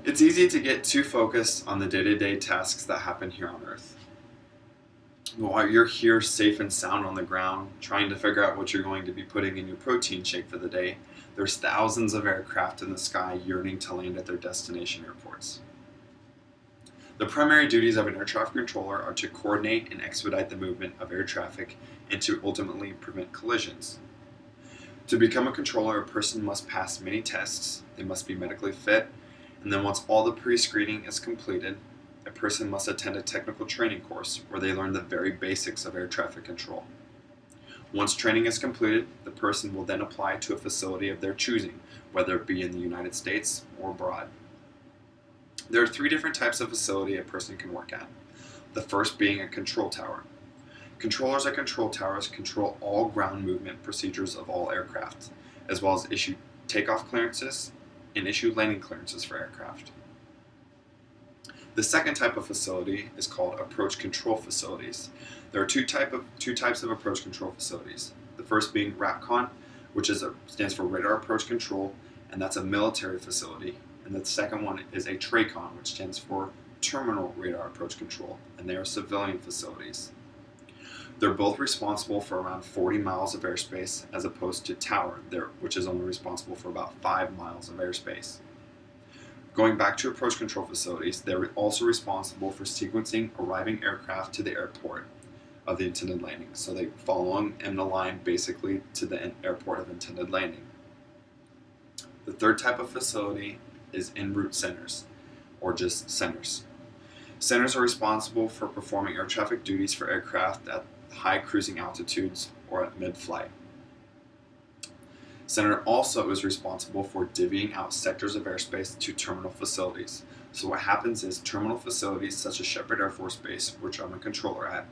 It's easy to get too focused on the day-to-day tasks that happen here on Earth. While you're here safe and sound on the ground, trying to figure out what you're going to be putting in your protein shake for the day, there's thousands of aircraft in the sky yearning to land at their destination airports. The primary duties of an air traffic controller are to coordinate and expedite the movement of air traffic and to ultimately prevent collisions. To become a controller, a person must pass many tests. They must be medically fit, and then once all the pre-screening is completed, a person must attend a technical training course where they learn the very basics of air traffic control. Once training is completed, the person will then apply to a facility of their choosing, whether it be in the United States or abroad. There are 3 different types of facility a person can work at. The first being a control tower. Controllers at control towers control all ground movement procedures of all aircraft, as well as issue takeoff clearances and issue landing clearances for aircraft. The second type of facility is called approach control facilities. There are two types of approach control facilities. The first being RAPCON, which stands for Radar Approach Control, and that's a military facility. And the second one is a TRACON, which stands for Terminal Radar Approach Control, and they are civilian facilities. They're both responsible for around 40 miles of airspace as opposed to Tower, which is only responsible for about 5 miles of airspace. Going back to approach control facilities, they're also responsible for sequencing arriving aircraft to the airport of the intended landing. So they follow in a line basically to the airport of intended landing. The third type of facility is en route centers, or just centers. Centers are responsible for performing air traffic duties for aircraft at high cruising altitudes or at mid-flight. Center also is responsible for divvying out sectors of airspace to terminal facilities. So what happens is terminal facilities such as Sheppard Air Force Base, which I'm a controller at,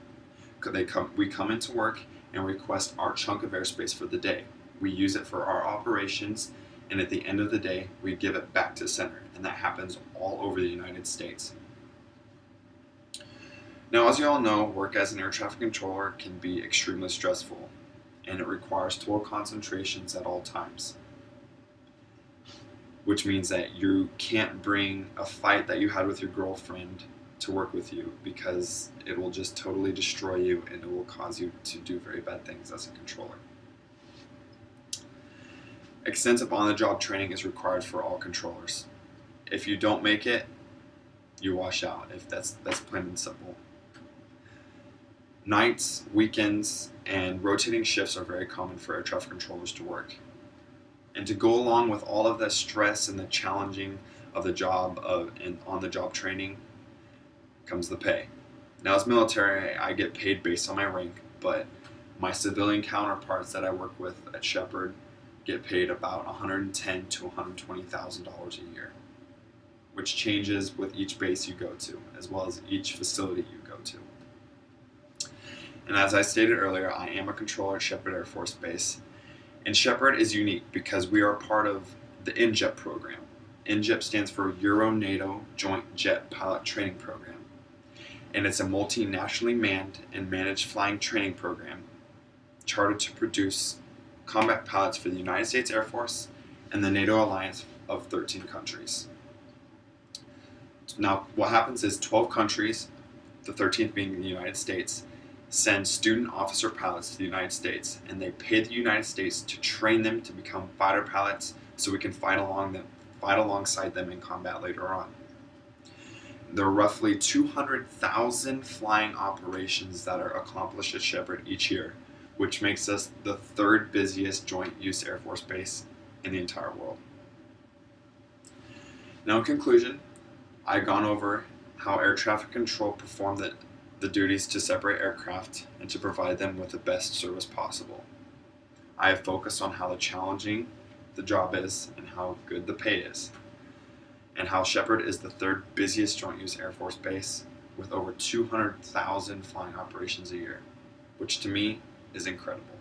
we come into work and request our chunk of airspace for the day. We use it for our operations, and at the end of the day, we give it back to center, and that happens all over the United States. Now, as you all know, work as an air traffic controller can be extremely stressful, and it requires total concentrations at all times, which means that you can't bring a fight that you had with your girlfriend to work with you, because it will just totally destroy you and it will cause you to do very bad things as a controller. Extensive on-the-job training is required for all controllers. If you don't make it, you wash out. If that's plain and simple. Nights, weekends, and rotating shifts are very common for air traffic controllers to work. And to go along with all of the stress and the challenging of the job and on-the-job training comes the pay. Now, as military, I get paid based on my rank, but my civilian counterparts that I work with at Sheppard get paid about $110,000 to $120,000 a year, which changes with each base you go to, as well as each facility you go to. And as I stated earlier, I am a controller at Sheppard Air Force Base. And Sheppard is unique because we are part of the NJEP program. NJEP stands for Euro-NATO Joint Jet Pilot Training Program. And it's a multinationally manned and managed flying training program chartered to produce combat pilots for the United States Air Force and the NATO alliance of 13 countries. Now, what happens is 12 countries, the 13th being the United States, send student officer pilots to the United States, and they pay the United States to train them to become fighter pilots so we can fight alongside them in combat later on. There are roughly 200,000 flying operations that are accomplished at Sheppard each year, which makes us the 3rd busiest joint use Air Force base in the entire world. Now, in conclusion, I've gone over how air traffic control perform the duties to separate aircraft and to provide them with the best service possible. I have focused on how challenging the job is and how good the pay is, and how Sheppard is the 3rd busiest joint use Air Force base with over 200,000 flying operations a year, which to me is incredible.